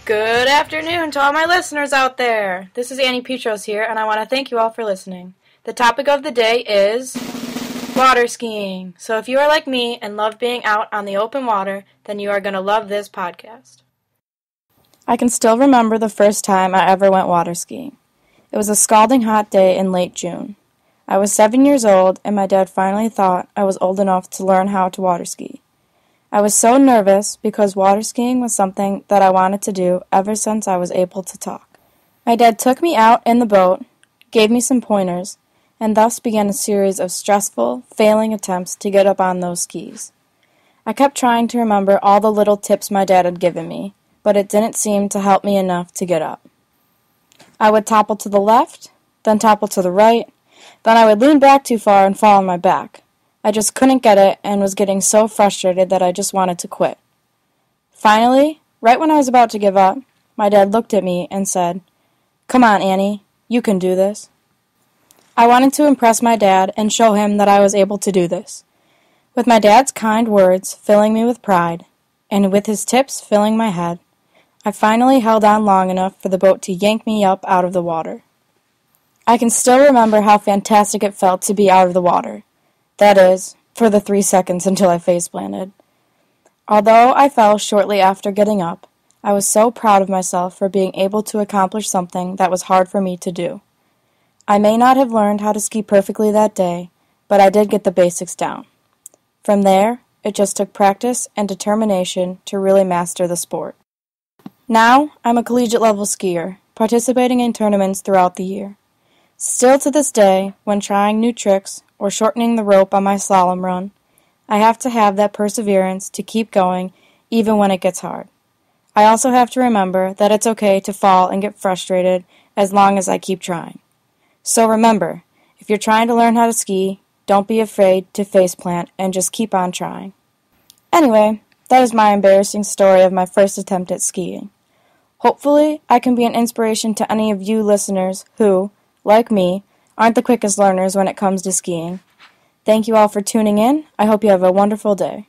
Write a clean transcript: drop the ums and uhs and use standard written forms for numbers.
Good afternoon to all my listeners out there. This is Annie Petros here, and I want to thank you all for listening. The topic of the day is water skiing. So if you are like me and love being out on the open water, then you are going to love this podcast. I can still remember the first time I ever went water skiing. It was a scalding hot day in late June. I was 7 years old, and my dad finally thought I was old enough to learn how to water ski. I was so nervous because water skiing was something that I wanted to do ever since I was able to talk. My dad took me out in the boat, gave me some pointers, and thus began a series of stressful, failing attempts to get up on those skis. I kept trying to remember all the little tips my dad had given me, but it didn't seem to help me enough to get up. I would topple to the left, then topple to the right, then I would lean back too far and fall on my back. I just couldn't get it and was getting so frustrated that I just wanted to quit. Finally, right when I was about to give up, my dad looked at me and said, "Come on, Annie, you can do this." I wanted to impress my dad and show him that I was able to do this. With my dad's kind words filling me with pride, and with his tips filling my head, I finally held on long enough for the boat to yank me up out of the water. I can still remember how fantastic it felt to be out of the water. That is, for the 3 seconds until I face-planted. Although I fell shortly after getting up, I was so proud of myself for being able to accomplish something that was hard for me to do. I may not have learned how to ski perfectly that day, but I did get the basics down. From there, it just took practice and determination to really master the sport. Now, I'm a collegiate-level skier, participating in tournaments throughout the year. Still to this day, when trying new tricks or shortening the rope on my slalom run, I have to have that perseverance to keep going even when it gets hard. I also have to remember that it's okay to fall and get frustrated as long as I keep trying. So remember, if you're trying to learn how to ski, don't be afraid to faceplant and just keep on trying. Anyway, that is my embarrassing story of my first attempt at skiing. Hopefully, I can be an inspiration to any of you listeners who, like me, aren't the quickest learners when it comes to skiing. Thank you all for tuning in. I hope you have a wonderful day.